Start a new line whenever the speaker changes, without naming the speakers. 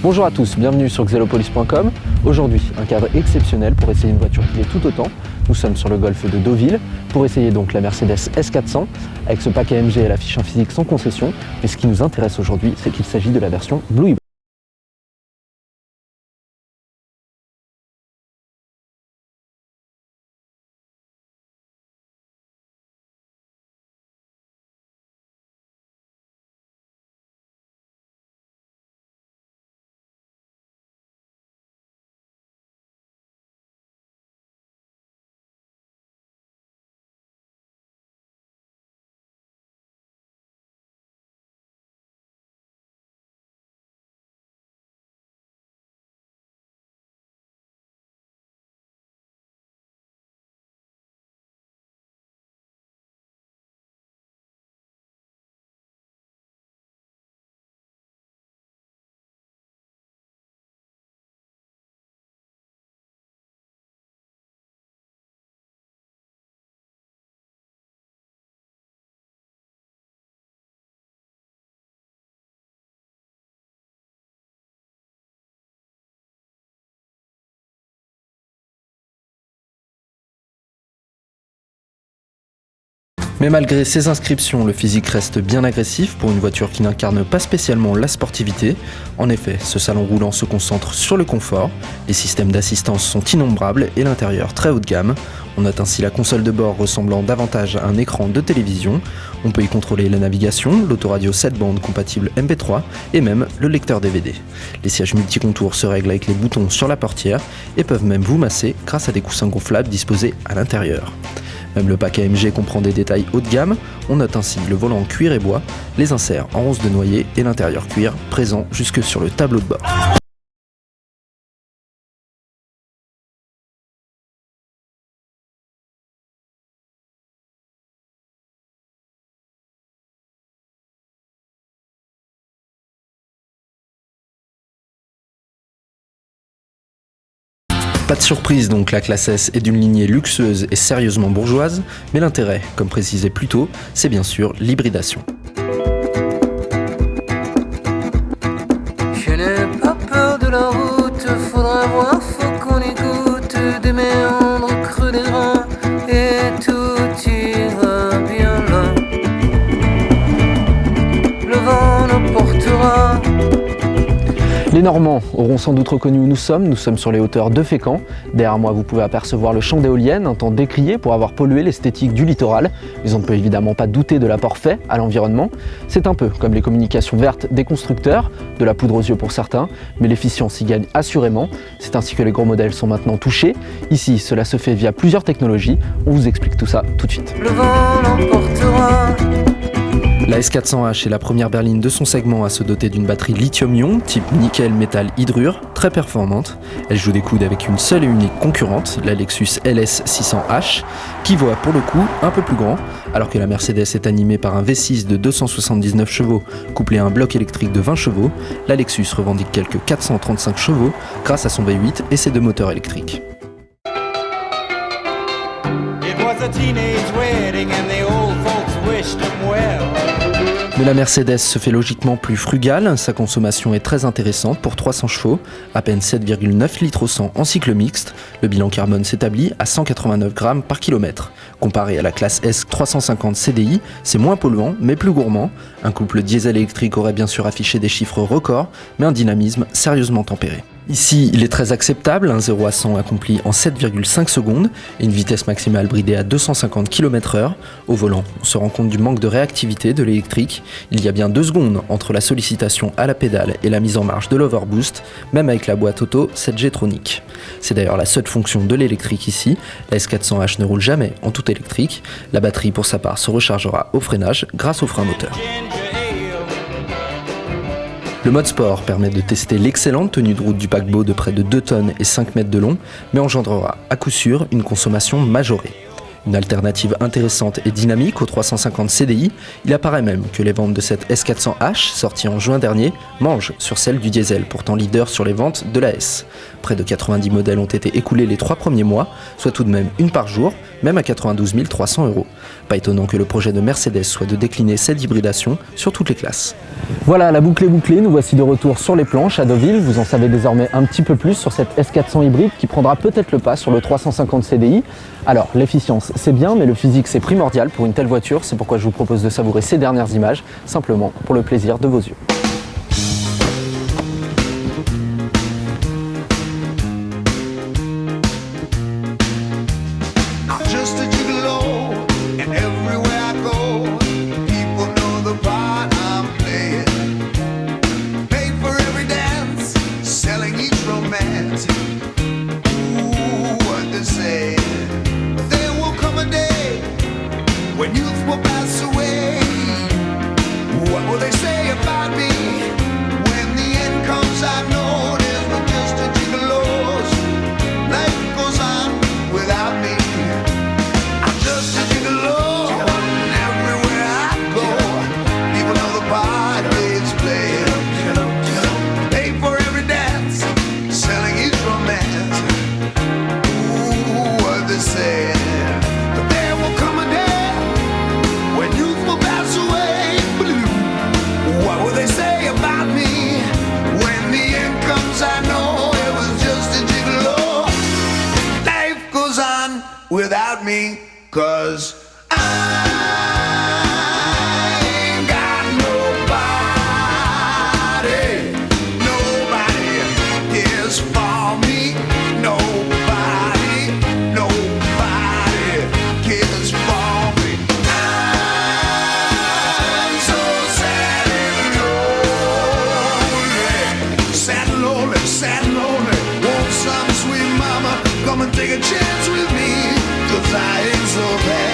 Bonjour à tous, bienvenue sur xelopolis.com. Aujourd'hui, un cadre exceptionnel pour essayer une voiture qui est tout autant. Nous sommes sur le golf de Deauville pour essayer donc la Mercedes S400 avec ce pack AMG et la fiche en physique sans concession. Mais ce qui nous intéresse aujourd'hui, c'est qu'il s'agit de la version Blue Hybrid. Mais malgré ces inscriptions, le physique reste bien agressif pour une voiture qui n'incarne pas spécialement la sportivité. En effet, ce salon roulant se concentre sur le confort, les systèmes d'assistance sont innombrables et l'intérieur très haut de gamme. On note ainsi la console de bord ressemblant davantage à un écran de télévision. On peut y contrôler la navigation, l'autoradio 7 bandes compatible MP3 et même le lecteur DVD. Les sièges multicontours se règlent avec les boutons sur la portière et peuvent même vous masser grâce à des coussins gonflables disposés à l'intérieur. Même le pack AMG comprend des détails haut de gamme. On note ainsi le volant en cuir et bois, les inserts en rose de noyer et l'intérieur cuir présent jusque sur le tableau de bord. Pas de surprise donc, la classe S est d'une lignée luxueuse et sérieusement bourgeoise, mais l'intérêt, comme précisé plus tôt, c'est bien sûr l'hybridation.
Je n'ai pas peur de la route, faudra voir, faut qu'on écoute des méandres creux des reins et tout ira bien loin. Le vent nous portera.
Les Normands auront sans doute reconnu où nous sommes sur les hauteurs de Fécamp. Derrière moi, vous pouvez apercevoir le champ d'éoliennes, un temps décrié pour avoir pollué l'esthétique du littoral. Mais on ne peut évidemment pas douter de l'apport fait à l'environnement. C'est un peu comme les communications vertes des constructeurs, de la poudre aux yeux pour certains, mais l'efficience y gagne assurément. C'est ainsi que les gros modèles sont maintenant touchés. Ici, cela se fait via plusieurs technologies. On vous explique tout ça tout de suite.
Le vent l'emportera.
La S400H est la première berline de son segment à se doter d'une batterie lithium-ion type nickel-métal-hydrure, très performante. Elle joue des coudes avec une seule et unique concurrente, la Lexus LS600H, qui voit pour le coup un peu plus grand, alors que la Mercedes est animée par un V6 de 279 chevaux couplé à un bloc électrique de 20 chevaux. La Lexus revendique quelques 435 chevaux grâce à son V8 et ses deux moteurs électriques. Mais la Mercedes se fait logiquement plus frugale, sa consommation est très intéressante pour 300 chevaux, à peine 7,9 litres au 100 en cycle mixte. Le bilan carbone s'établit à 189 grammes par kilomètre. Comparé à la classe S 350 CDI, c'est moins polluant mais plus gourmand. Un couple diesel électrique aurait bien sûr affiché des chiffres records, mais un dynamisme sérieusement tempéré. Ici, il est très acceptable, un 0 à 100 accompli en 7,5 secondes et une vitesse maximale bridée à 250 km/h. Au volant, on se rend compte du manque de réactivité de l'électrique. Il y a bien 2 secondes entre la sollicitation à la pédale et la mise en marche de l'overboost, même avec la boîte auto 7G Tronic. C'est d'ailleurs la seule fonction de l'électrique ici. La S400H ne roule jamais en tout électrique. La batterie pour sa part se rechargera au freinage grâce au frein moteur. Le mode sport permet de tester l'excellente tenue de route du paquebot de près de 2 tonnes et 5 mètres de long, mais engendrera à coup sûr une consommation majorée. Une alternative intéressante et dynamique au 350 CDI, il apparaît même que les ventes de cette S400H, sortie en juin dernier, mangent sur celle du diesel, pourtant leader sur les ventes de la S. Près de 90 modèles ont été écoulés les 3 premiers mois, soit tout de même une par jour, même à 92 300 €. Pas étonnant que le projet de Mercedes soit de décliner cette hybridation sur toutes les classes. Voilà, la boucle est bouclée, nous voici de retour sur les planches à Deauville. Vous en savez désormais un petit peu plus sur cette S400 hybride qui prendra peut-être le pas sur le 350 CDI. Alors, l'efficience c'est bien, mais le physique c'est primordial pour une telle voiture, c'est pourquoi je vous propose de savourer ces dernières images, simplement pour le plaisir de vos yeux.
When youth will pass away, what will they say about me? When the end comes, I know there's no just a gigolo's. Life goes on without me. I'm just a gigolo, and everywhere I go, people know the part it's playing. Pay for every dance, selling each romance. Ooh, what they say. Without me, 'cause I ain't got nobody. Nobody cares for me. Nobody cares for me. I'm so sad and lonely, sad and lonely. Want some sweet mama come and take a chance with me? 'Cause I ain't so bad.